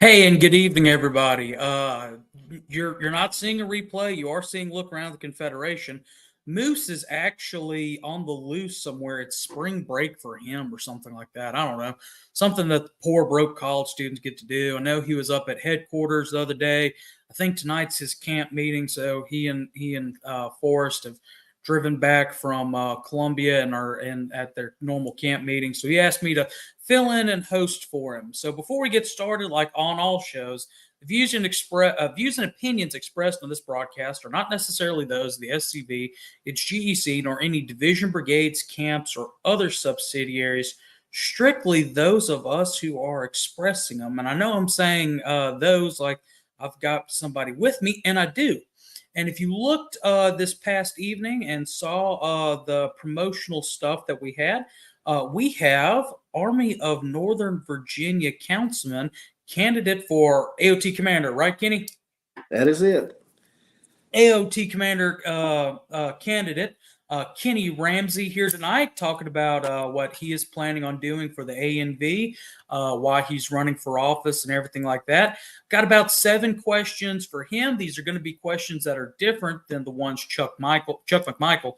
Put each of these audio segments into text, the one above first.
Hey, and good evening, everybody. You're not seeing a replay. You are seeing Look Around the Confederation. Moose is actually on the loose somewhere. It's spring break for him or something like that. I don't know. Something that poor broke college students get to do. I know he was up at headquarters the other day. I think tonight's his camp meeting, so he and Forrest have driven back from Columbia and are at their normal camp meeting. So he asked me to fill in and host for him. So before we get started, like on all shows, the views and opinions expressed on this broadcast are not necessarily those of the SCV, its GEC, nor any division, brigades, camps, or other subsidiaries. Strictly those of us who are expressing them. And I know I'm saying those like I've got somebody with me, and I do. And if you looked this past evening and saw the promotional stuff that we have Army of Northern Virginia Councilman, candidate for AOT Commander, right, Kenny? That is it. AOT Commander candidate Kenny Ramsey here tonight, talking about what he is planning on doing for the ANV, why he's running for office and everything like that. Got about 7 questions for him. These are going to be questions that are different than the ones Chuck McMichael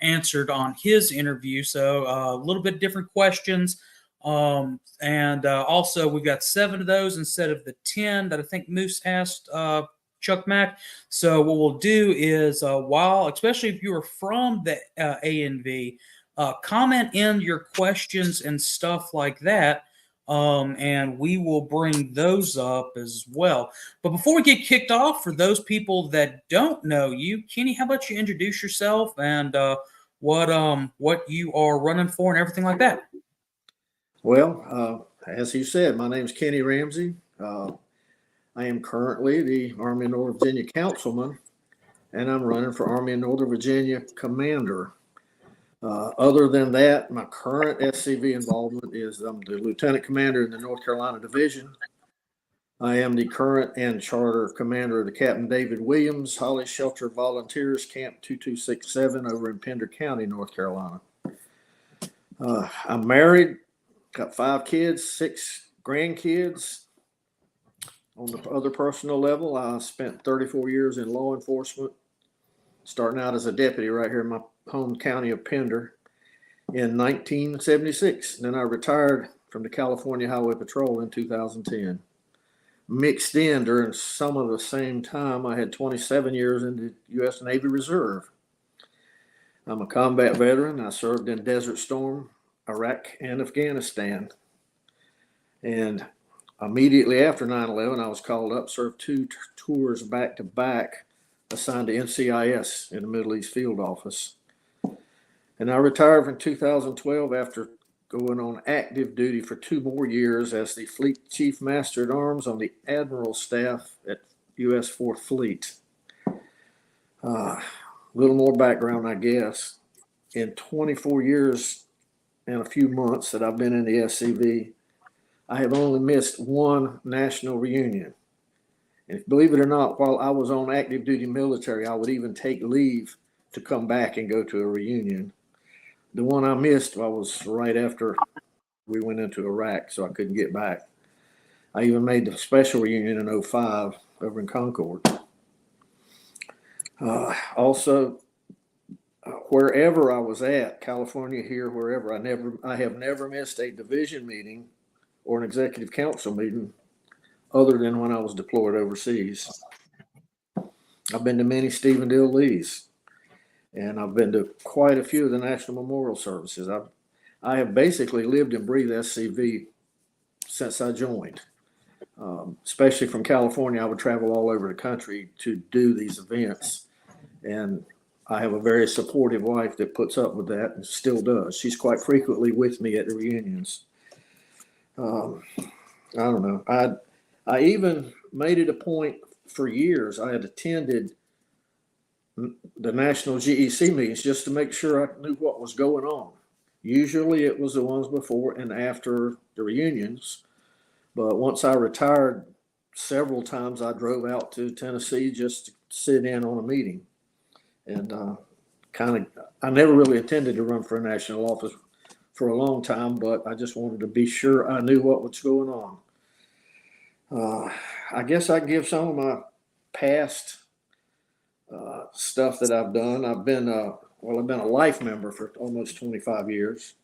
answered on his interview. So a little bit different questions. And also we've got 7 of those instead of the 10 that I think Moose asked Chuck Mack. So what we'll do is especially if you are from the ANV, comment in your questions and stuff like that. And we will bring those up as well. But before we get kicked off, for those people that don't know you, Kenny, how about you introduce yourself and what you are running for and everything like that? Well, as you said, my name is Kenny Ramsey. I am currently the Army of Northern Virginia Councilman, and I'm running for Army of Northern Virginia Commander. Other than that, my current SCV involvement is I'm the Lieutenant Commander in the North Carolina Division. I am the current and charter commander of the Captain David Williams Holly Shelter Volunteers Camp 2267 over in Pender County, North Carolina. I'm married, got 5 kids, 6 grandkids. On the other personal level, I spent 34 years in law enforcement, starting out as a deputy right here in my home county of Pender in 1976. Then I retired from the California Highway Patrol in 2010. Mixed in during some of the same time, I had 27 years in the U.S. Navy Reserve. I'm a combat veteran. I served in Desert Storm, Iraq, and Afghanistan. And immediately after 9/11, I was called up, served 2 tours back to back, assigned to NCIS in the Middle East Field Office. And I retired in 2012 after going on active duty for 2 more years as the Fleet Chief Master at Arms on the Admiral staff at U.S. 4th Fleet. A little more background, I guess. In 24 years and a few months that I've been in the SCV, I have only missed 1 national reunion. And believe it or not, while I was on active duty military, I would even take leave to come back and go to a reunion. The one I missed, I was right after we went into Iraq, so I couldn't get back. I even made the special reunion in 2005 over in Concord. Also, wherever I was at, California, here, wherever, I have never missed a division meeting or an executive council meeting other than when I was deployed overseas. I've been to many Stephen Dill Lees, and I've been to quite a few of the National Memorial Services. I have basically lived and breathed SCV since I joined. Especially from California, I would travel all over the country to do these events, and I have a very supportive wife that puts up with that and still does. She's quite frequently with me at the reunions. I don't know. I even made it a point for years. I had attended the national GEC meetings just to make sure I knew what was going on. Usually it was the ones before and after the reunions. But once I retired, several times I drove out to Tennessee just to sit in on a meeting. And I never really intended to run for a national office for a long time, but I just wanted to be sure I knew what was going on. I guess I can give some of my past stuff that I've done. I've been a life member for almost 25 years.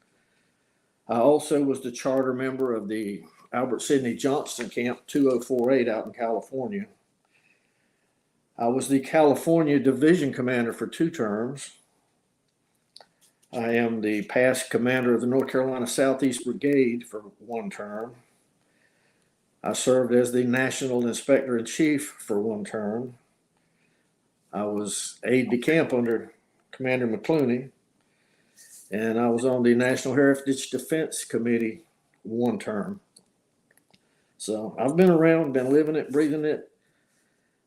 I also was the charter member of the Albert Sidney Johnston Camp 2048 out in California. I was the California Division Commander for 2 terms. I am the past commander of the North Carolina Southeast Brigade for 1 term. I served as the National Inspector-in-Chief for 1 term. I was aide-de-camp under Commander McClooney, and I was on the National Heritage Defense Committee 1 term. So I've been around, been living it, breathing it.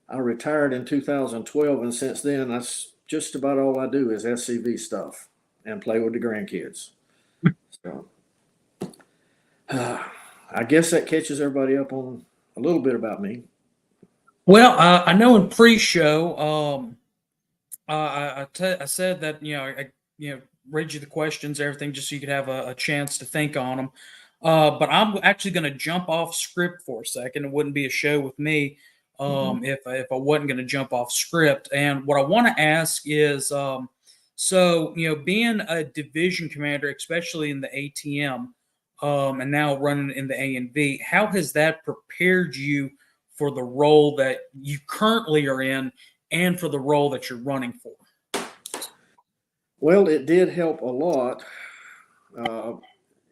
I retired in 2012, and since then, that's just about all I do is SCV stuff and play with the grandkids. So I guess that catches everybody up on a little bit about me. Well, I know in pre-show, I said that I read you the questions, everything, just so you could have a chance to think on them. But I'm actually going to jump off script for a second. It wouldn't be a show with me if I wasn't going to jump off script. And what I want to ask is, so being a division commander, especially in the ATM, and now running in the ANV, how has that prepared you for the role that you currently are in and for the role that you're running for? Well, it did help a lot.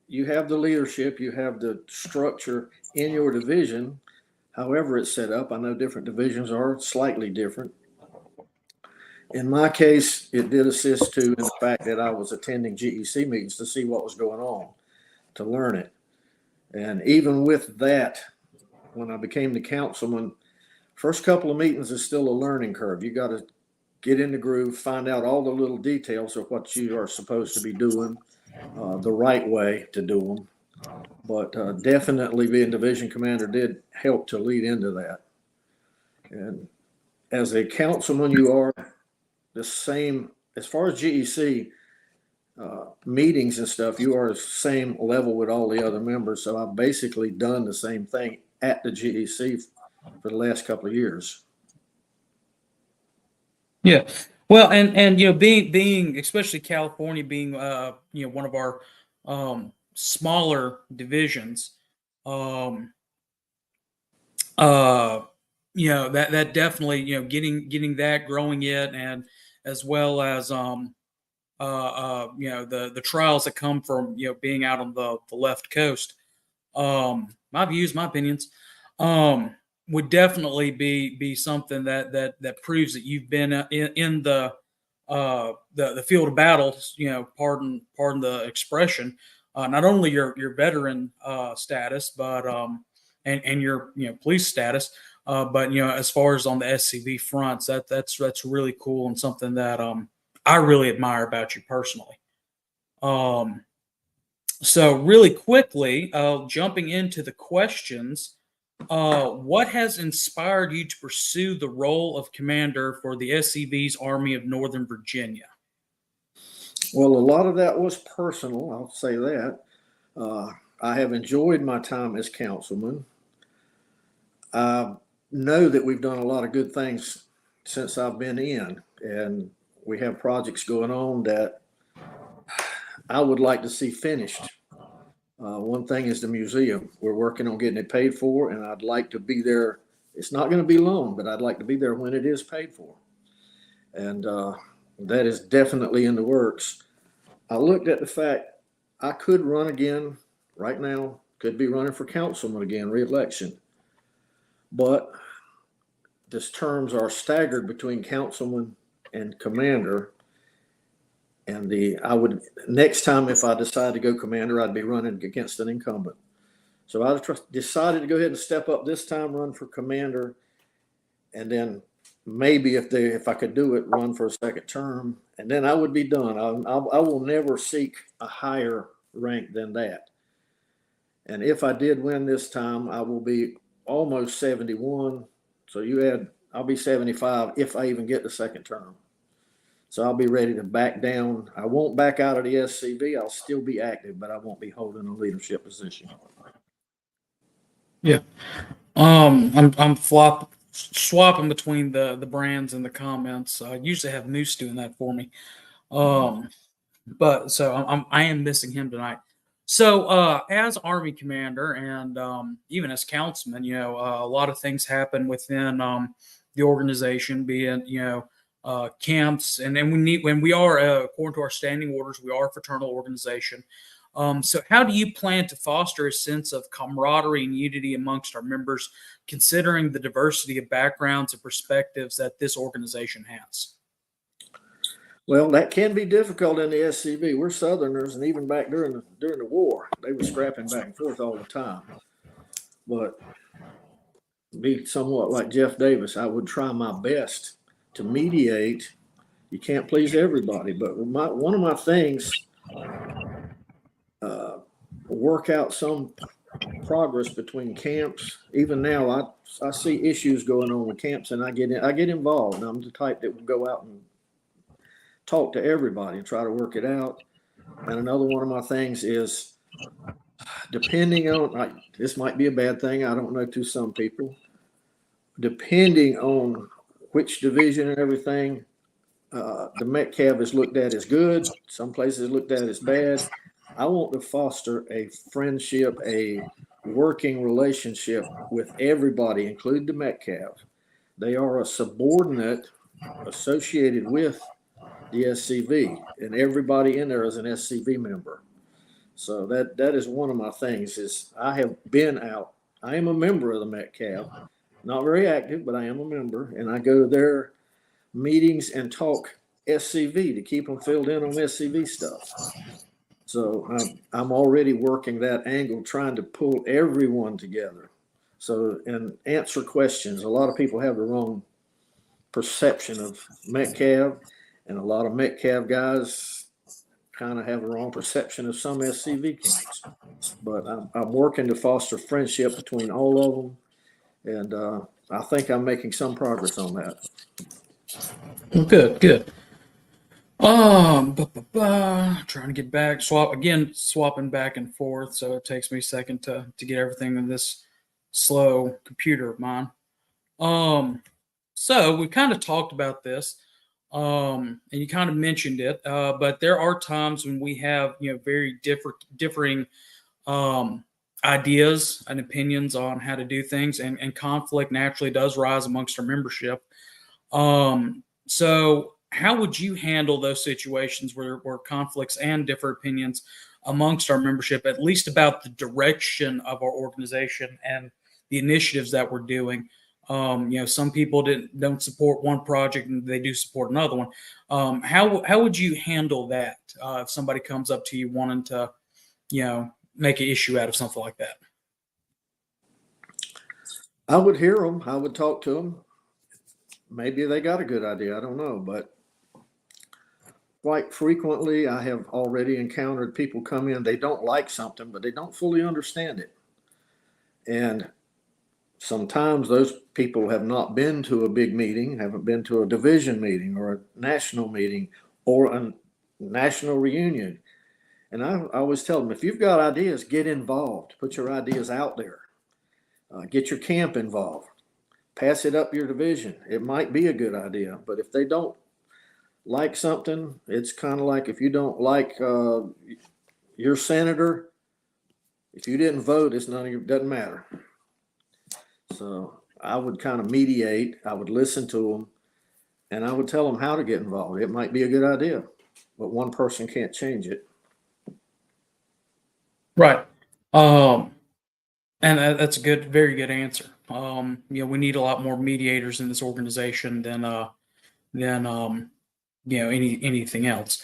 You have the leadership, you have the structure in your division, however it's set up. I know different divisions are slightly different. In my case, it did assist too in the fact that I was attending GEC meetings to see what was going on, to learn it. And even with that, when I became the councilman, first couple of meetings is still a learning curve. You got to get in the groove, find out all the little details of what you are supposed to be doing, the right way to do them. But definitely being division commander did help to lead into that. And as a councilman, you are the same, as far as GEC meetings and stuff, you are the same level with all the other members. So I've basically done the same thing at the GEC for the last couple of years. Yeah. Well, and being especially California being one of our smaller divisions, that definitely getting that, growing it, and as well as the trials that come from being out on the left coast. My views, my opinions, would definitely be something that proves that you've been in the field of battle. Pardon the expression. Not only your veteran status, but and your police status, but as far as on the SCV fronts, that's really cool and something that I really admire about you personally. So really quickly, jumping into the questions, what has inspired you to pursue the role of commander for the SCV's Army of Northern Virginia? Well, a lot of that was personal, I'll say that. I have enjoyed my time as councilman. I know that we've done a lot of good things since I've been in, and we have projects going on that I would like to see finished. One thing is the museum. We're working on getting it paid for, and I'd like to be there. It's not going to be long, but I'd like to be there when it is paid for. And that is definitely in the works. I looked at the fact I could run again right now, could be running for councilman again, re-election. But these terms are staggered between councilman and commander. And next time, if I decide to go commander, I'd be running against an incumbent. So I decided to go ahead and step up this time, run for commander, and then maybe if I could do it, run for a second term, and then I would be done. I will never seek a higher rank than that. And if I did win this time, I will be almost 71. So I'll be 75 if I even get the second term. So I'll be ready to back down. I won't back out of the SCV. I'll still be active, but I won't be holding a leadership position. Yeah. I'm swapping between the brands and the comments. I usually have Moose doing that for me. But so I am missing him tonight. So as Army Commander and even as Councilman, a lot of things happen within the organization, be it camps, and then when we are according to our standing orders, we are a fraternal organization. So how do you plan to foster a sense of camaraderie and unity amongst our members, considering the diversity of backgrounds and perspectives that this organization has? Well, that can be difficult in the SCV. We're Southerners, and even back during the war, they were scrapping back and forth all the time. But be somewhat like Jeff Davis, I would try my best to mediate. You can't please everybody, but one of my things, work out some progress between camps. Even now, I see issues going on with camps, and I get involved. And I'm the type that will go out and talk to everybody and try to work it out. And another one of my things is, depending on, this might be a bad thing, I don't know, to some people, depending on which division and everything, the METCAV is looked at as good. Some places looked at as bad. I want to foster a friendship, a working relationship with everybody, including the METCAV. They are a subordinate associated with the SCV, and everybody in there is an SCV member. So that is one of my things. Is I have been out. I am a member of the METCAV, not very active, but I am a member, and I go to their meetings and talk SCV to keep them filled in on SCV stuff. So I'm already working that angle, trying to pull everyone together. So, and answer questions. A lot of people have the wrong perception of METCAV, and a lot of METCAV guys kind of have the wrong perception of some SCV camps. But I'm working to foster friendship between all of them, and I think I'm making some progress on that. Good. Trying to get back, swapping back and forth. So it takes me a second to get everything in this slow computer of mine. So we kind of talked about this, and you kind of mentioned it, but there are times when we have, very differing ideas and opinions on how to do things, and conflict naturally does rise amongst our membership. So how would you handle those situations where conflicts and different opinions amongst our membership, at least about the direction of our organization and the initiatives that we're doing? Some people don't support one project and they do support another one. How would you handle that if somebody comes up to you wanting to, make an issue out of something like that? I would hear them. I would talk to them. Maybe they got a good idea. I don't know, but quite frequently, I have already encountered people come in, they don't like something, but they don't fully understand it. And sometimes those people have not been to a big meeting, haven't been to a division meeting or a national meeting or a national reunion. And I always tell them, if you've got ideas, get involved, put your ideas out there, get your camp involved, pass it up your division. It might be a good idea, but if they don't like something, it's kind of like if you don't like your senator, if you didn't vote, it's none of your, doesn't matter. So I would kind of mediate. I would listen to them, and I would tell them how to get involved. It might be a good idea, but one person can't change it. Right. And that's a very good answer. We need a lot more mediators in this organization than anything else.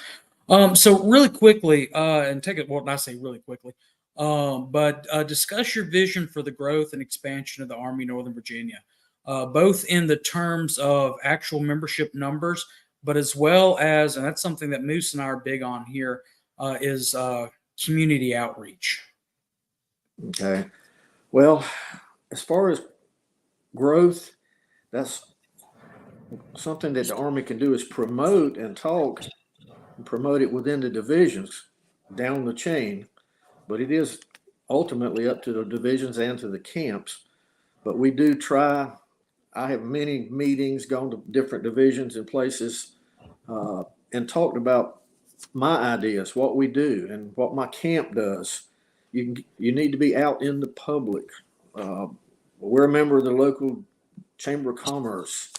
So really quickly, and take it, well, not say really quickly, but discuss your vision for the growth and expansion of the Army Northern Virginia, both in the terms of actual membership numbers, but as well as, and that's something that Moose and I are big on here, is community outreach. Okay. Well, as far as growth, that's something that the Army can do, is promote and talk and promote it within the divisions down the chain. But it is ultimately up to the divisions and to the camps. But we do try. I have many meetings, gone to different divisions and places, and talked about my ideas, what we do, and what my camp does. You need to be out in the public. We're a member of the local Chamber of Commerce.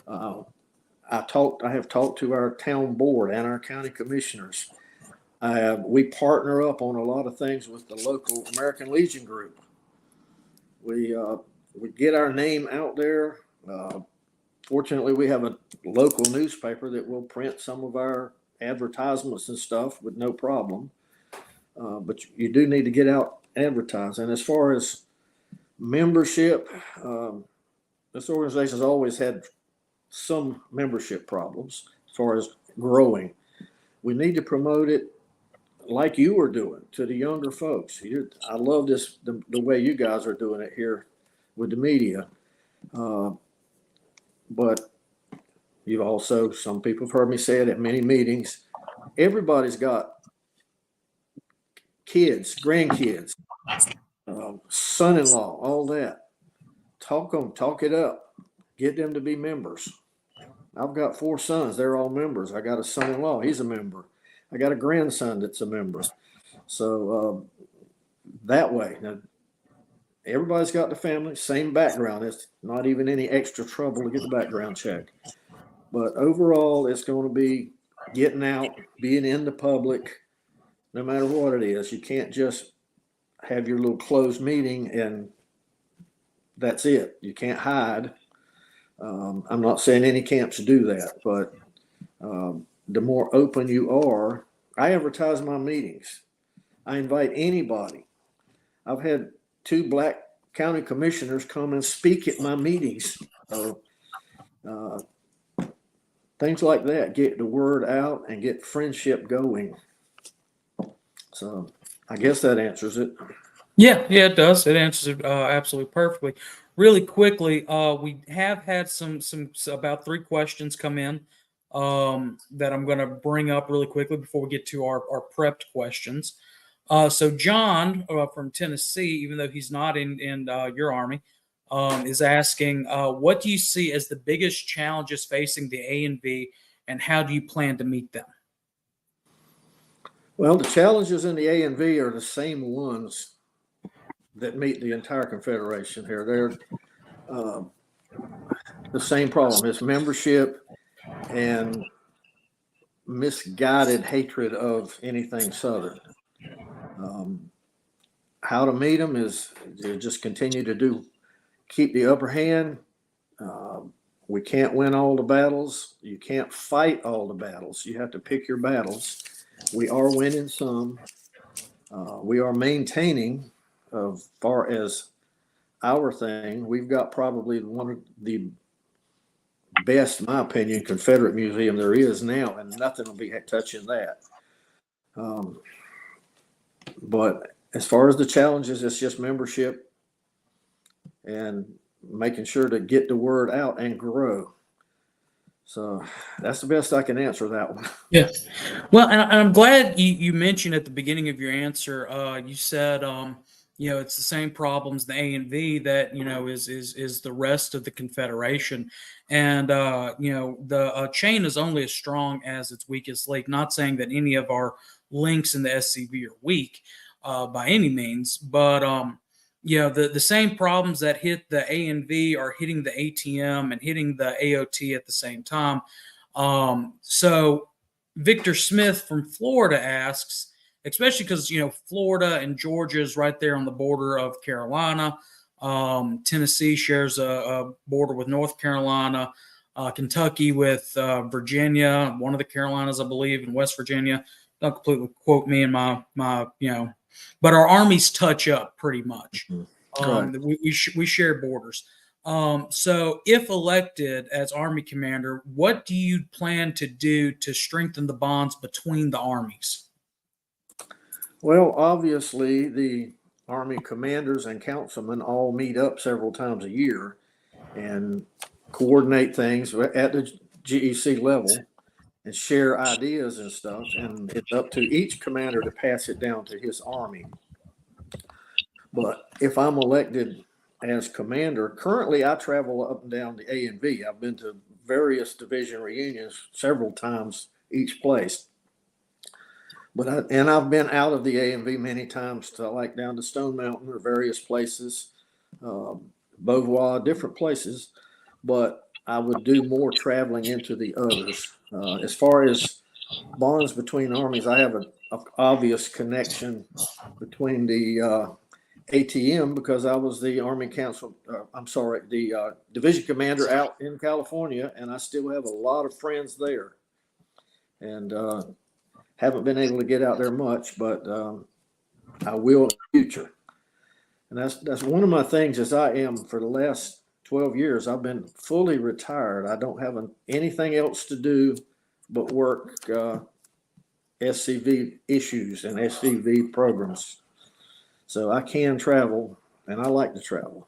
I have talked to our town board and our county commissioners. We partner up on a lot of things with the local American Legion group. We get our name out there. Fortunately, we have a local newspaper that will print some of our advertisements and stuff with no problem. But you do need to get out advertising. As far as membership, this organization has always had some membership problems as far as growing. We need to promote it like you were doing to the younger folks. I love this, the way you guys are doing it here with the media. But you've also, some people have heard me say it at many meetings, everybody's got kids, grandkids, son-in-law, all that. Talk it up. Get them to be members. I've got 4 sons. They're all members. I got a son-in-law. He's a member. I got a grandson that's a member. So that way, now, everybody's got the family, same background. It's not even any extra trouble to get the background check. But overall, it's going to be getting out, being in the public, no matter what it is. You can't just have your little closed meeting and that's it. You can't hide. I'm not saying any camps do that, but the more open you are, I advertise my meetings. I invite anybody. I've had 2 black county commissioners come and speak at my meetings. Things like that, get the word out and get friendship going. So I guess that answers it. Yeah, it does. It answers it absolutely perfectly. Really quickly, we have had some about 3 questions come in that I'm going to bring up really quickly before we get to our prepped questions. So John from Tennessee, even though he's not in your Army, is asking, what do you see as the biggest challenges facing the ANV, and how do you plan to meet them? Well, the challenges in the ANV are the same ones that meet the entire Confederation here. They're the same problem. It's membership and misguided hatred of anything Southern. How to meet them is to just continue to keep the upper hand. We can't win all the battles. You can't fight all the battles. You have to pick your battles. We are winning some. We are maintaining, as far as our thing, we've got probably one of the best, in my opinion, Confederate museum there is now, and nothing will be touching that. But as far as the challenges, it's just membership and making sure to get the word out and grow. So that's the best I can answer that one. Yeah. Well, and I'm glad you mentioned at the beginning of your answer, you said, it's the same problems, the ANV, that, is the rest of the Confederation. And, the chain is only as strong as its weakest link. Not saying that any of our links in the SCV are weak by any means, but, the same problems that hit the ANV are hitting the ATM and hitting the AOT at the same time. So Victor Smith from Florida asks, especially because, Florida and Georgia is right there on the border of Carolina. Tennessee shares a border with North Carolina, Kentucky with Virginia, one of the Carolinas, I believe, and West Virginia. Don't completely quote me in my but our armies touch up pretty much. Right. We share borders. So if elected as Army Commander, what do you plan to do to strengthen the bonds between the armies? Well, obviously, the Army commanders and councilmen all meet up several times a year and coordinate things at the GEC level and share ideas and stuff. And it's up to each commander to pass it down to his army. But if I'm elected as commander, currently I travel up and down the ANV. I've been to various division reunions several times each place. But I've been out of the ANV many times to like down to Stone Mountain or various places, Beauvoir, different places. But I would do more traveling into the others. As far as bonds between armies, I have an obvious connection between the ATM because I was the Army Council, the division commander out in California, and I still have a lot of friends there. And haven't been able to get out there much, but I will in the future. And that's one of my things is I am for the last 12 years, I've been fully retired. I don't have anything else to do but work SCV issues and SCV programs. So I can travel and I like to travel.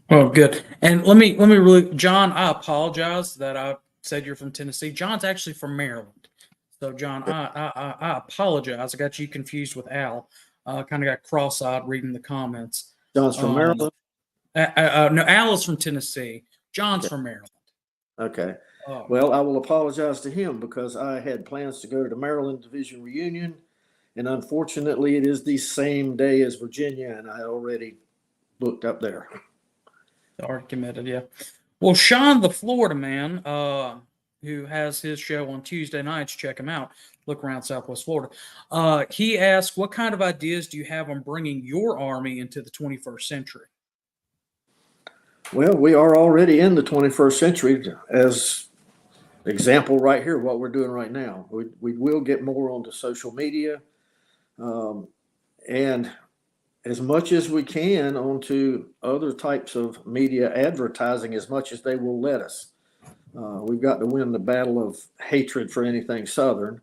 Oh, good. And let me really, John, I apologize that I said you're from Tennessee. John's actually from Maryland. So, John, I apologize. I got you confused with Al. Kind of got cross-eyed reading the comments. John's from Maryland? No, Al is from Tennessee. John's from Maryland. Okay. Well, I will apologize to him because I had plans to go to the Maryland Division reunion, and unfortunately, it is the same day as Virginia, and I already booked up there. Already committed, yeah. Well, Sean, the Florida man, who has his show on Tuesday nights, check him out. Look Around Southwest Florida. He asked, what kind of ideas do you have on bringing your Army into the 21st century? Well, we are already in the 21st century as example right here, what we're doing right now. We will get more onto social media and as much as we can onto other types of media advertising as much as they will let us. We've got to win the battle of hatred for anything Southern.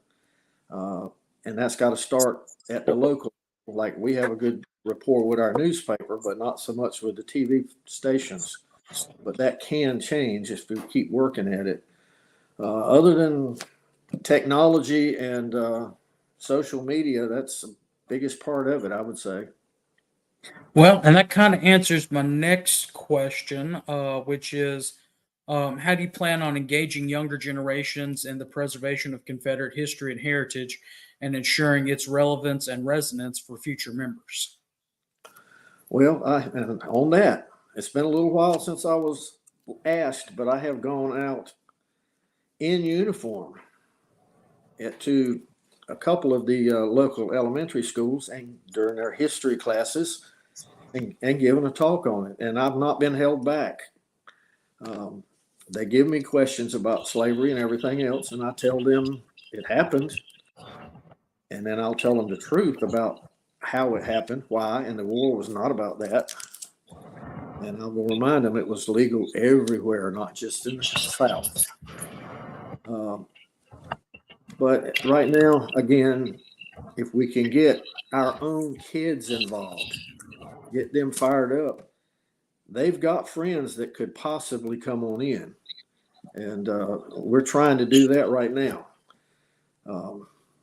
And that's got to start at the local. Like we have a good rapport with our newspaper, but not so much with the TV stations. But that can change if we keep working at it. Other than technology and social media, that's the biggest part of it, I would say. Well, and that kind of answers my next question, which is, how do you plan on engaging younger generations in the preservation of Confederate history and heritage and ensuring its relevance and resonance for future members? Well, on that, it's been a little while since I was asked, but I have gone out in uniform to a couple of the local elementary schools and during their history classes and given a talk on it. And I've not been held back. They give me questions about slavery and everything else, and I tell them it happened. And then I'll tell them the truth about how it happened, why, and the war was not about that. And I will remind them it was legal everywhere, not just in the South. But right now, again, if we can get our own kids involved, get them fired up, they've got friends that could possibly come on in. And we're trying to do that right now.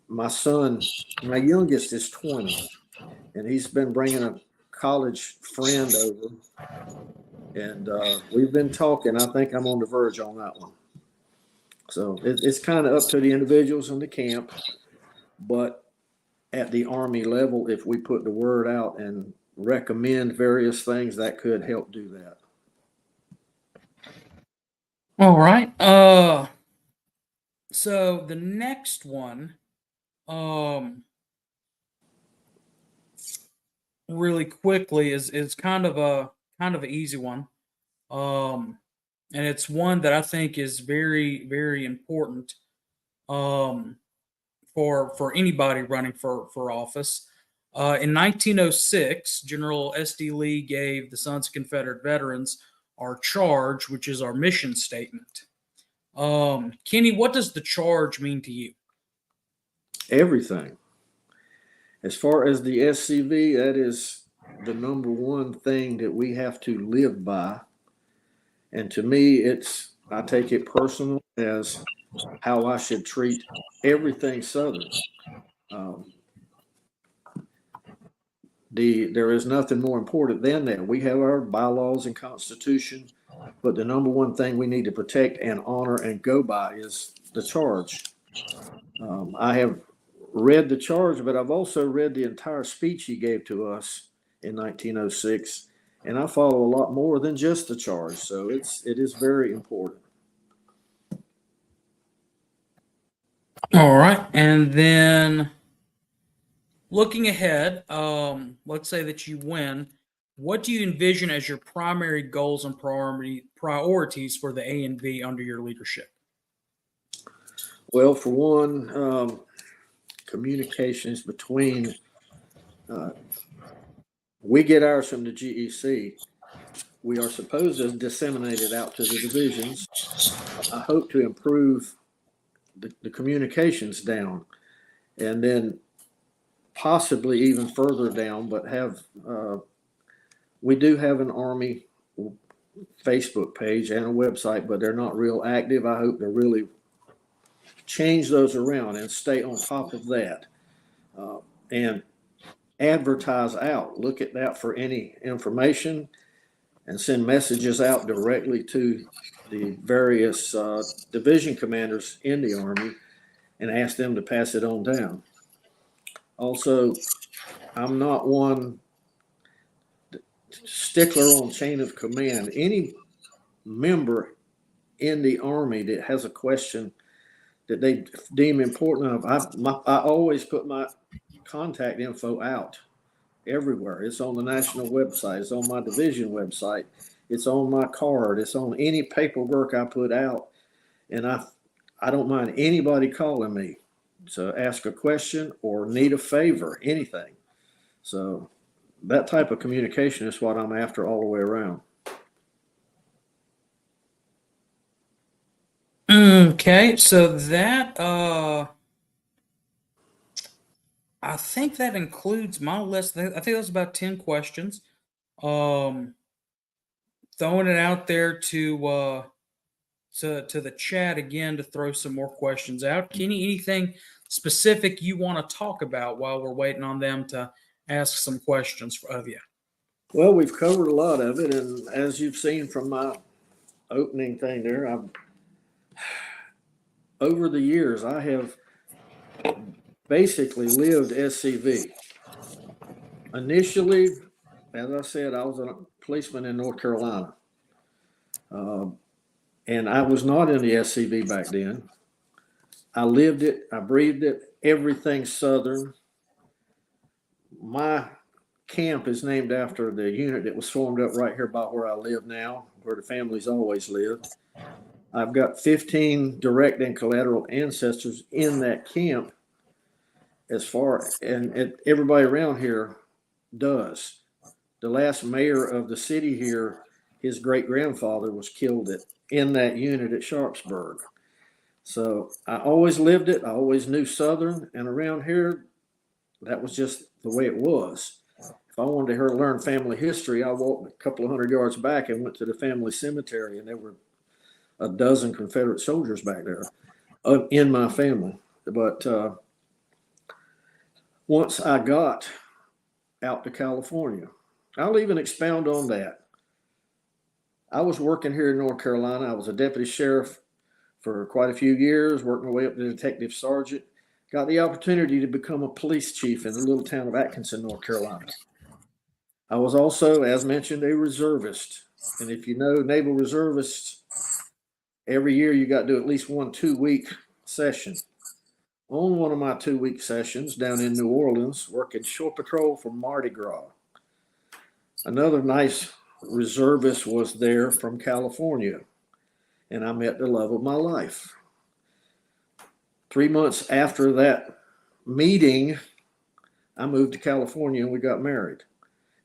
My son, my youngest is 20, and he's been bringing a college friend over. And we've been talking. I think I'm on the verge on that one. So it's kind of up to the individuals in the camp. But at the Army level, if we put the word out and recommend various things, that could help do that. All right. So the next one, really quickly is kind of an easy one. And it's one that I think is very, very important for anybody running for office. In 1906, General S.D. Lee gave the Sons of Confederate Veterans our charge, which is our mission statement. Kenny, what does the charge mean to you? Everything. As far as the SCV, that is the number one thing that we have to live by. And to me, I take it personal as how I should treat everything Southern. there is nothing more important than that. We have our bylaws and constitution, but the number one thing we need to protect and honor and go by is the charge. I have read the charge, but I've also read the entire speech he gave to us in 1906, and I follow a lot more than just the charge. So it is very important. All right, and then looking ahead, let's say that you win. What do you envision as your primary goals and priorities for the ANV under your leadership? Well, for one, communications between, we get ours from the GEC. We are supposed to disseminate it out to the divisions. I hope to improve the communications down, and then possibly even further down, but we do have an Army Facebook page and a website, but they're not real active. I hope to really change those around and stay on top of that, and advertise out. Look at that for any information and send messages out directly to the various division commanders in the Army and ask them to pass it on down. Also, I'm not one stickler on chain of command. Any member in the Army that has a question that they deem important enough, I always put my contact info out everywhere. It's on the national website. It's on my division website. It's on my card. It's on any paperwork I put out. And I don't mind anybody calling me to ask a question or need a favor, anything. So that type of communication is what I'm after all the way around. Okay, so that I think that includes my list. I think that's about 10 questions. Throwing it out there to the chat again to throw some more questions out. Kenny, anything specific you want to talk about while we're waiting on them to ask some questions of you? Well, we've covered a lot of it, and as you've seen from my opening thing there, over the years, I have basically lived SCV. Initially, as I said, I was a policeman in North Carolina. And I was not in the SCV back then. I lived it. I breathed it. Everything Southern. My camp is named after the unit that was formed up right here by where I live now, where the family's always lived. I've got 15 direct and collateral ancestors in that camp, and everybody around here does. The last mayor of the city here, his great-grandfather was killed in that unit at Sharpsburg. So I always lived it. I always knew Southern, and around here, that was just the way it was. If I wanted to learn family history, I walked a couple of hundred yards back and went to the family cemetery, and there were a dozen Confederate soldiers back there in my family. But once I got out to California, I'll even expound on that. I was working here in North Carolina. I was a deputy sheriff for quite a few years, working my way up to detective sergeant. Got the opportunity to become a police chief in the little town of Atkinson, North Carolina. I was also, as mentioned, a reservist. And if you know naval reservists, every year you got to do at least one 2-week session. On one of my 2-week sessions down in New Orleans, working shore patrol for Mardi Gras. Another nice reservist was there from California, and I met the love of my life. 3 months after that meeting, I moved to California and we got married.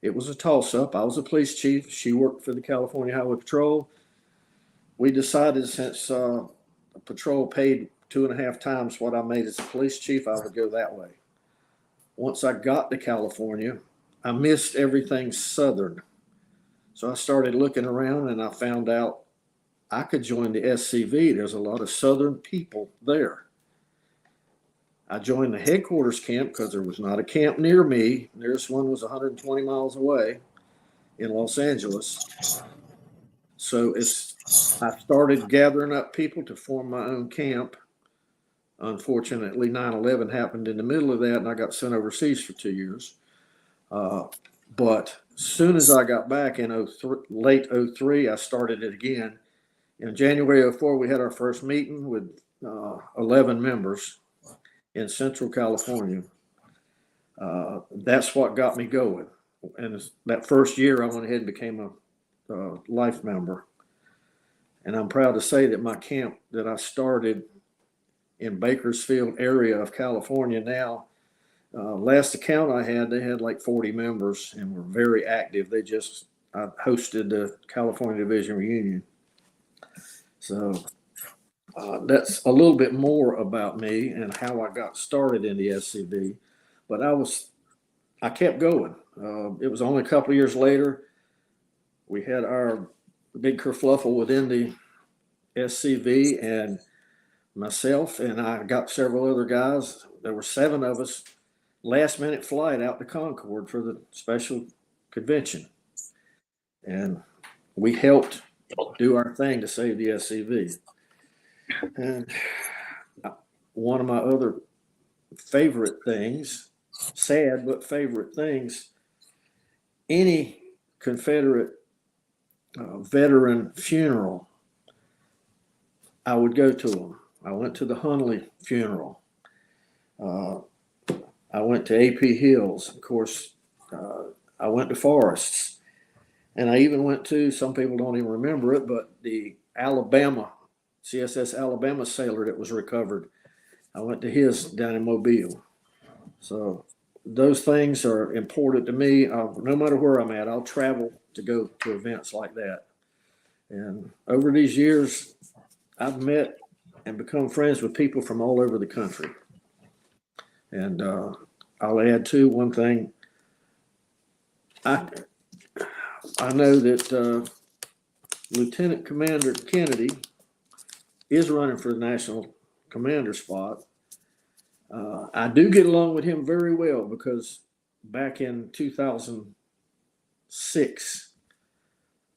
It was a toss-up. I was a police chief. She worked for the California Highway Patrol. We decided since the patrol paid 2.5 times what I made as a police chief, I would go that way. Once I got to California, I missed everything Southern. So I started looking around and I found out I could join the SCV. There's a lot of Southern people there. I joined the headquarters camp because there was not a camp near me. Nearest one was 120 miles away in Los Angeles. So I started gathering up people to form my own camp. Unfortunately, 9/11 happened in the middle of that, and I got sent overseas for 2 years. But as soon as I got back in late 03, I started it again. In January 04, we had our first meeting with 11 members in Central California. That's what got me going. And that first year, I went ahead and became a life member. And I'm proud to say that my camp that I started in Bakersfield area of California now, last account I had, they had like 40 members and were very active. I hosted the California Division reunion. So that's a little bit more about me and how I got started in the SCV. But I kept going. It was only a couple of years later, we had our big kerfluffle within the SCV, and myself and I got several other guys. There were 7 of us, last minute flight out to Concord for the special convention. And we helped do our thing to save the SCV. And one of my other favorite things, sad but favorite things, any Confederate veteran funeral, I would go to them. I went to the Hunley funeral. I went to AP Hills. Of course, I went to Forest's. And I even went to, some people don't even remember it, but the CSS Alabama sailor that was recovered. I went to his down in Mobile. So those things are important to me. No matter where I'm at, I'll travel to go to events like that. And over these years, I've met and become friends with people from all over the country. And I'll add too one thing. I know that Lieutenant Commander Kennedy is running for the national commander spot. I do get along with him very well because back in 2006,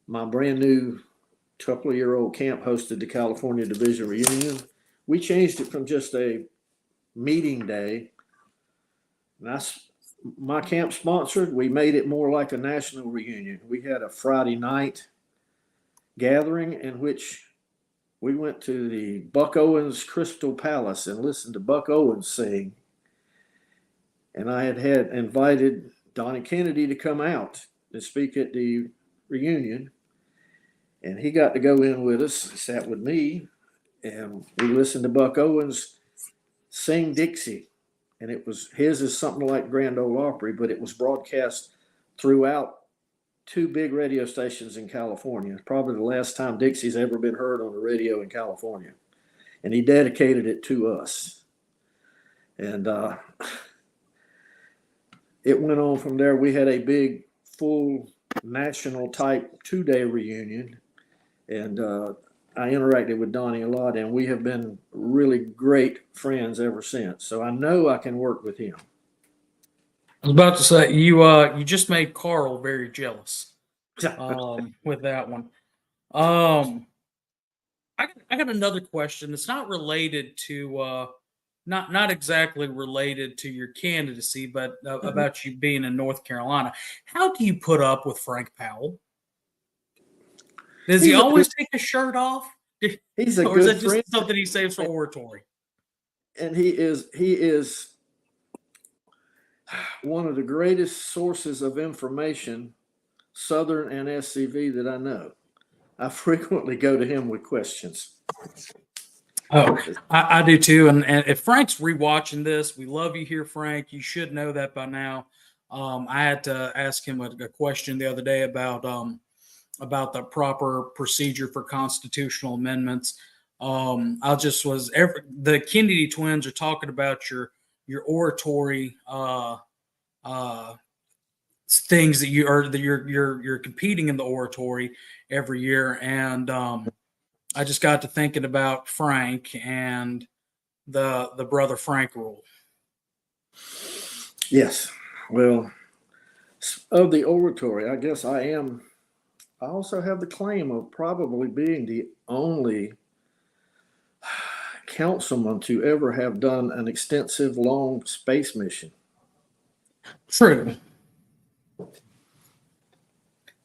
my brand new couple-year-old camp hosted the California Division reunion. We changed it from just a meeting day. My camp sponsored, we made it more like a national reunion. We had a Friday night gathering in which we went to the Buck Owens Crystal Palace and listened to Buck Owens sing. And I had invited Donnie Kennedy to come out and speak at the reunion. And he got to go in with us, sat with me, and we listened to Buck Owens sing Dixie. And his is something like Grand Ole Opry, but it was broadcast throughout 2 big radio stations in California. Probably the last time Dixie's ever been heard on the radio in California. And he dedicated it to us. And it went on from there. We had a big, full national type 2-day reunion. And I interacted with Donnie a lot, and we have been really great friends ever since. So I know I can work with him. I was about to say you just made Carl very jealous with that one. I got another question. It's not related to not exactly related to your candidacy, but about you being in North Carolina. How do you put up with Frank Powell? Does he always take his shirt off? He's a or is good it friend. just something he saves for oratory? And he is one of the greatest sources of information, Southern and SCV, that I know. I frequently go to him with questions. Oh, I do too. And if Frank's rewatching this, we love you here, Frank. You should know that by now. I had to ask him a question the other day about the proper procedure for constitutional amendments. The Kennedy twins are talking about your oratory things that you're competing in the oratory every year, and I just got to thinking about Frank and the Brother Frank rule. Yes. Well, of the oratory, I guess I also have the claim of probably being the only councilman to ever have done an extensive, long space mission. True.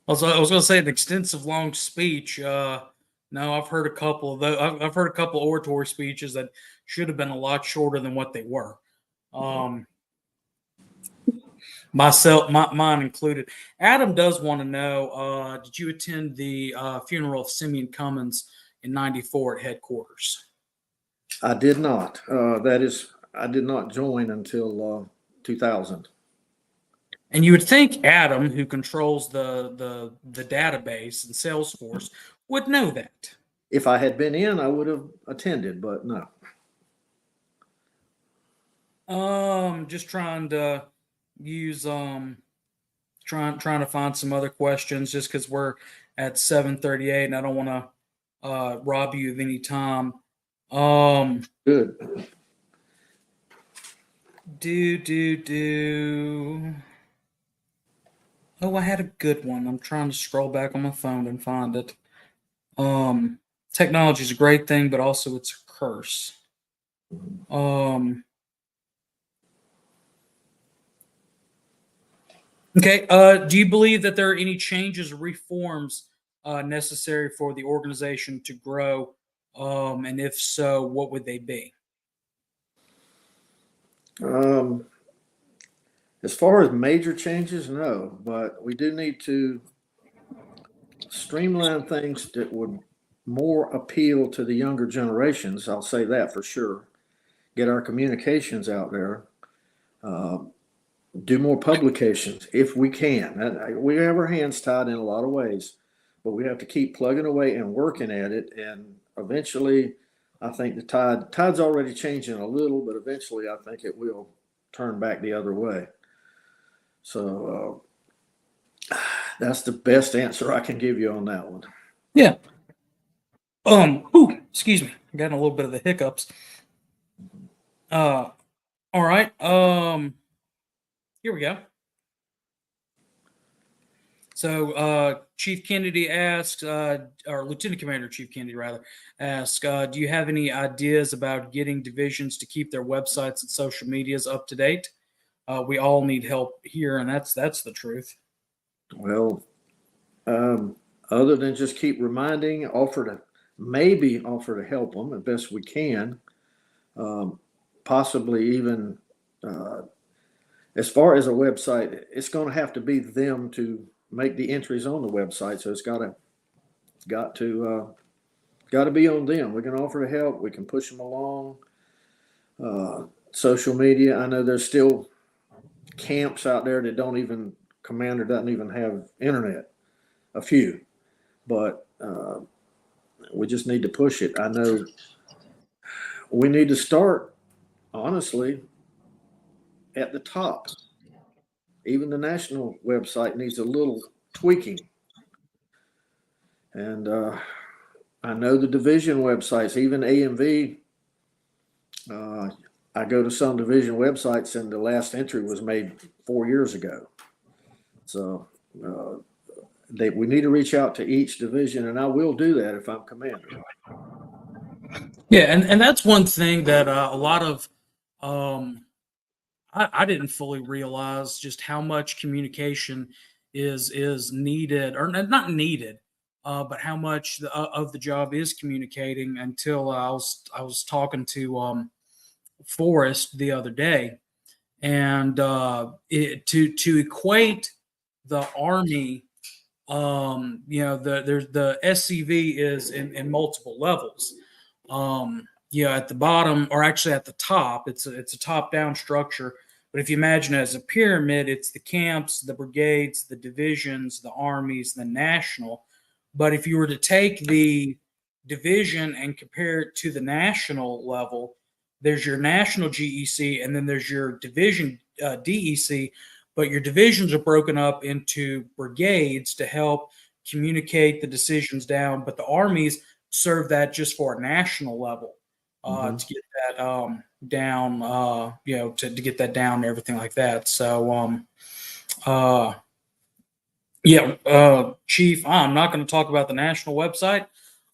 Also, I was going to say an extensive, long speech. No, I've heard a couple of those. I've heard a couple of oratory speeches that should have been a lot shorter than what they were. Mine included. Adam does want to know: did you attend the funeral of Simeon Cummins in '94 at headquarters? I did not. I did not join until 2000. And you would think Adam, who controls the database and Salesforce, would know that. If I had been in, I would have attended, but no. Just trying to use trying to find some other questions just because we're at 7:38 and I don't want to rob you of any time. Good. Oh, I had a good one. I'm trying to scroll back on my phone and find it. Technology is a great thing, but also it's a curse. Okay. Do you believe that there are any changes or reforms necessary for the organization to grow? And if so, what would they be? As far as major changes, no, but we do need to streamline things that would more appeal to the younger generations. I'll say that for sure. Get our communications out there. Do more publications if we can. We have our hands tied in a lot of ways, but we have to keep plugging away and working at it. And eventually, I think the tide's already changing a little, but eventually I think it will turn back the other way. So that's the best answer I can give you on that one. Yeah. Excuse me. I'm getting a little bit of the hiccups. All right. Here we go. So Chief Kennedy asked, or Lieutenant Commander Chief Kennedy rather, asked, do you have any ideas about getting divisions to keep their websites and social medias up to date? We all need help here, and that's the truth. Well, other than just keep reminding, offer to help them as best we can. Possibly even as far as a website, it's going to have to be them to make the entries on the website. So it's got to be on them. We can offer to help. We can push them along. Social media. I know there's still camps out there that Commander doesn't even have internet. A few, but we just need to push it. I know we need to start, honestly, at the top. Even the national website needs a little tweaking. And I know the division websites, even ANV, I go to some division websites and the last entry was made 4 years ago. So we need to reach out to each division, and I will do that if I'm commander. Yeah, and that's one thing that a lot of I didn't fully realize just how much communication is needed, or not needed, but how much of the job is communicating. Until I was talking to Forrest the other day, and to equate the Army, there's the SCV is in multiple levels. At the bottom, or actually at the top, it's a top-down structure. But if you imagine it as a pyramid, it's the camps, the brigades, the divisions, the armies, the national. But if you were to take the division and compare it to the national level, there's your national GEC, and then there's your division DEC. But your divisions are broken up into brigades to help communicate the decisions down. But the armies serve that just for a national level. To get that down, to get that down and everything like that. So, Chief, I'm not going to talk about the national website.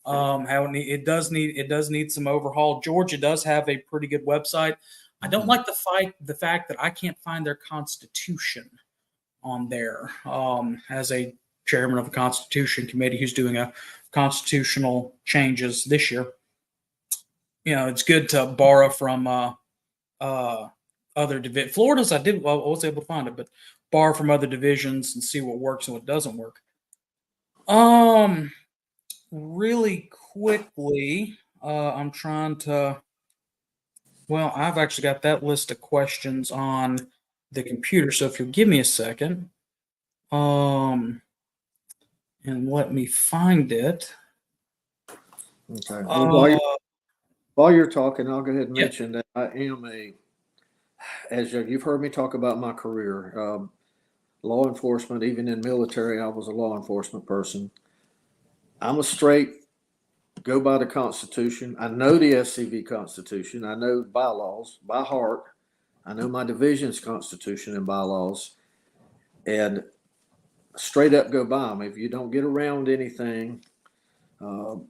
How it does need some overhaul. Georgia does have a pretty good website. I don't like the fact that I can't find their constitution on there. As a chairman of the Constitution Committee who's doing a constitutional changes this year, it's good to borrow from other divisions. Florida's I was able to find it, but borrow from other divisions and see what works and what doesn't work. Really quickly, I'm trying to. Well, I've actually got that list of questions on the computer, so if you'll give me a second, and let me find it. Okay. Well, while you're talking, I'll go ahead and mention that I am as you've heard me talk about my career, law enforcement, even in military, I was a law enforcement person. I'm a straight, go by the Constitution. I know the SCV Constitution. I know bylaws by heart. I know my division's Constitution and bylaws. And straight up go by them. If you don't get around anything, and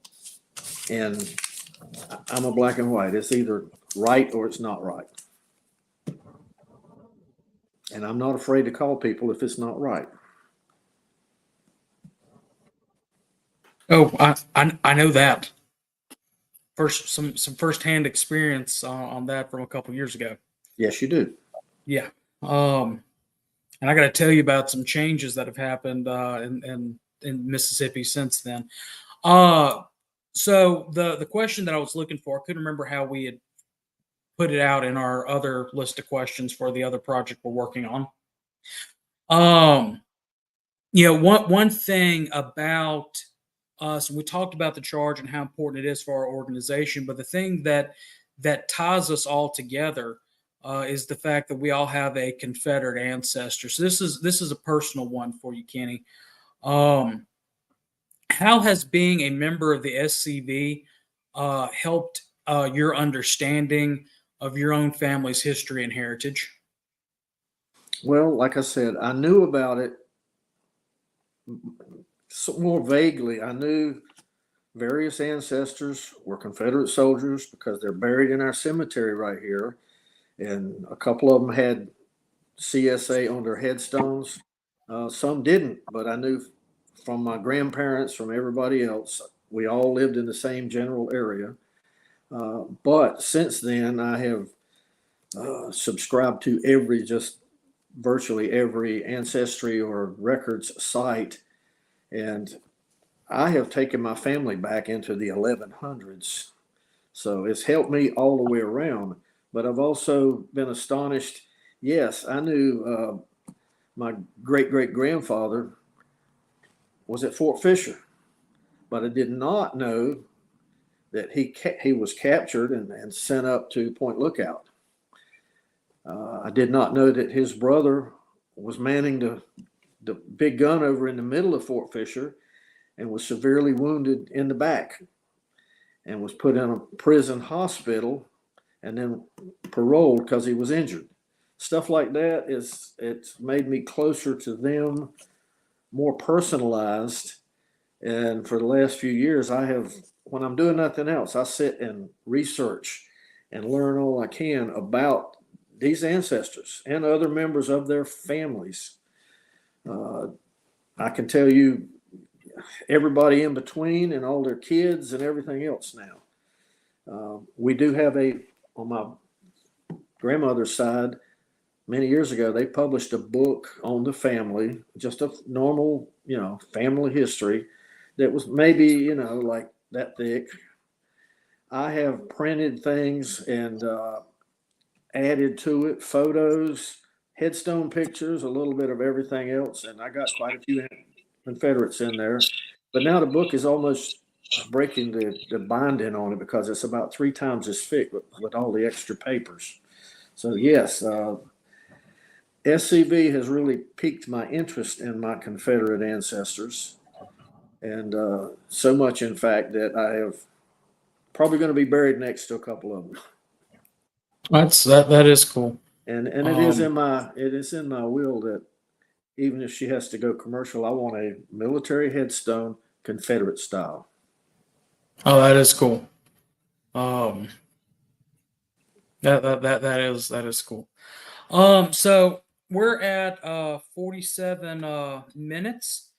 I'm a black and white, it's either right or it's not right. And I'm not afraid to call people if it's not right. Oh, I know that. Some firsthand experience on that from a couple years ago. Yes, you do. Yeah. And I got to tell you about some changes that have happened in Mississippi since then. So the question that I was looking for, I couldn't remember how we had put it out in our other list of questions for the other project we're working on. One thing about us, we talked about the charge and how important it is for our organization, but the thing that ties us all together is the fact that we all have a Confederate ancestor. So this is a personal one for you, Kenny. How has being a member of the SCV helped your understanding of your own family's history and heritage? Well, like I said, I knew about it more vaguely. I knew various ancestors were Confederate soldiers because they're buried in our cemetery right here. And a couple of them had CSA on their headstones. Some didn't, but I knew from my grandparents, from everybody else, we all lived in the same general area. But since then, I have subscribed to virtually every ancestry or records site. And I have taken my family back into the 1100s. So it's helped me all the way around. But I've also been astonished. Yes, I knew my great-great-grandfather was at Fort Fisher, but I did not know that he was captured and sent up to Point Lookout. I did not know that his brother was manning the big gun over in the middle of Fort Fisher and was severely wounded in the back and was put in a prison hospital and then paroled because he was injured. Stuff like that it's made me closer to them, more personalized. And for the last few years, when I'm doing nothing else, I sit and research and learn all I can about these ancestors and other members of their families. I can tell you everybody in between and all their kids and everything else now. We do have on my grandmother's side, many years ago, they published a book on the family, just a normal, family history that was maybe, like that thick. I have printed things and added to it photos, headstone pictures, a little bit of everything else. And I got quite a few Confederates in there. But now the book is almost breaking the binding on it because it's about 3 times as thick with all the extra papers. So yes, SCV has really piqued my interest in my Confederate ancestors. And so much, in fact, that I have probably going to be buried next to a couple of them. That is cool. And it is in my will that even if she has to go commercial, I want a military headstone, Confederate style. Oh, that is cool. Um, that is cool. So we're at 47 minutes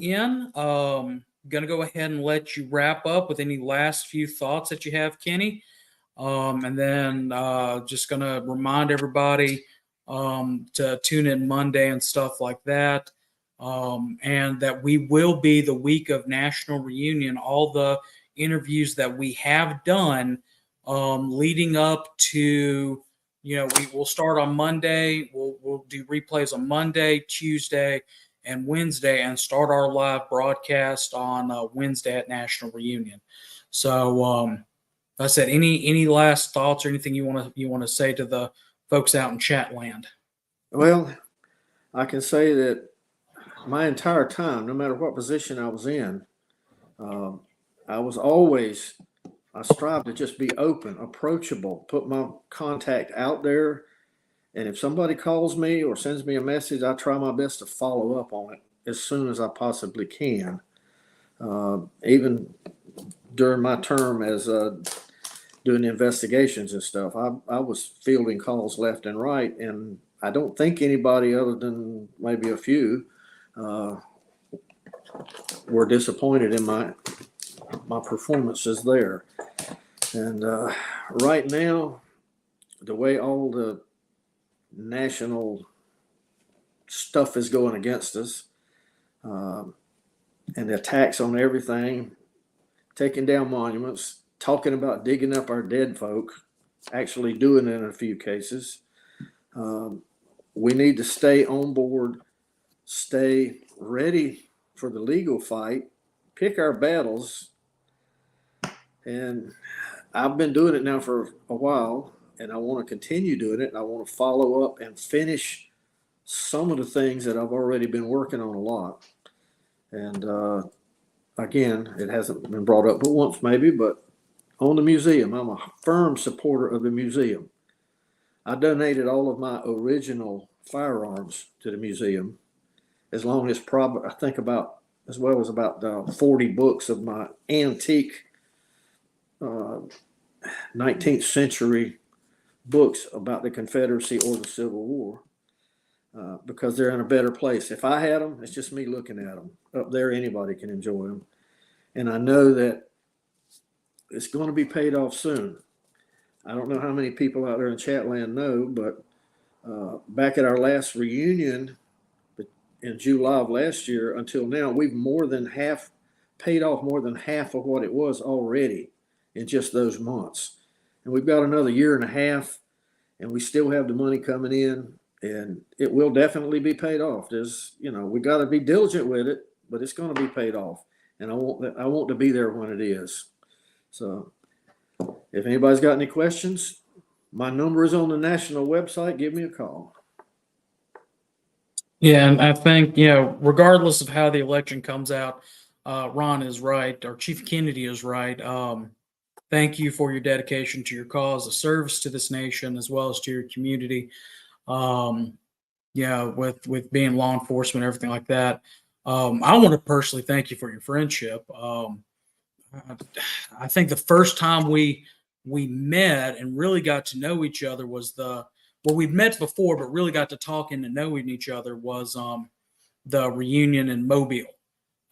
in. Gonna go ahead and let you wrap up with any last few thoughts that you have, Kenny. And then just gonna remind everybody to tune in Monday and stuff like that. And that we will be the week of National Reunion. All the interviews that we have done leading up to, we will start on Monday. We'll do replays on Monday, Tuesday, and Wednesday, and start our live broadcast on Wednesday at National Reunion. So, I said, any last thoughts or anything you want to say to the folks out in chat land? Well, I can say that my entire time, no matter what position I was in, I strive to just be open, approachable, put my contact out there. And if somebody calls me or sends me a message, I try my best to follow up on it as soon as I possibly can. Even during my term as doing the investigations and stuff, I was fielding calls left and right, and I don't think anybody other than maybe a few were disappointed in my performances there. And right now, the way all the national stuff is going against us, and the attacks on everything, taking down monuments, talking about digging up our dead folk, actually doing it in a few cases. We need to stay on board, stay ready for the legal fight, pick our battles. And I've been doing it now for a while, and I want to continue doing it. And I want to follow up and finish some of the things that I've already been working on a lot. And again, it hasn't been brought up but once maybe, but on the museum, I'm a firm supporter of the museum. I donated all of my original firearms to the museum, as long as I think about, as well as about 40 books of my antique 19th century books about the Confederacy or the Civil War, because they're in a better place. If I had them, it's just me looking at them. Up there, anybody can enjoy them. And I know that it's going to be paid off soon. I don't know how many people out there in Chatland know, but back at our last reunion in July of last year until now, we've paid off more than half of what it was already in just those months. And we've got another year and a half, and we still have the money coming in, and it will definitely be paid off. We got to be diligent with it, but it's going to be paid off. And I want to be there when it is. So if anybody's got any questions, my number is on the national website. Give me a call. Yeah, and I think, regardless of how the election comes out, Ron is right, or Chief Kennedy is right. Thank you for your dedication to your cause, of service to this nation, as well as to your community. With being law enforcement, everything like that. I want to personally thank you for your friendship. I think the first time we met and really got to know each other was we've met before, but really got to talking and knowing each other was the reunion in Mobile,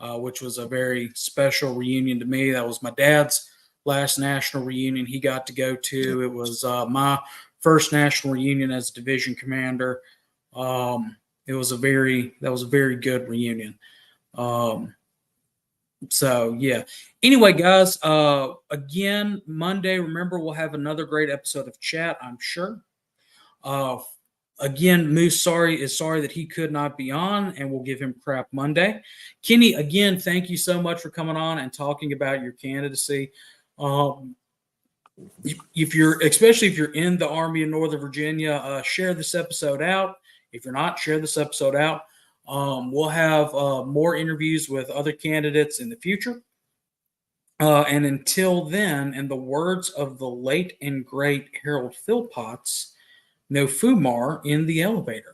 which was a very special reunion to me. That was my dad's last national reunion he got to go to. It was my first national reunion as a division commander. That was a very good reunion. So yeah. Anyway, guys, again, Monday, remember, we'll have another great episode of chat, I'm sure. Again, Moose is sorry that he could not be on, and we'll give him crap Monday. Kenny, again, thank you so much for coming on and talking about your candidacy. Especially if you're in the Army of Northern Virginia, share this episode out. If you're not, share this episode out. We'll have more interviews with other candidates in the future. And until then, in the words of the late and great Harold Philpotts, no Fumar in the elevator.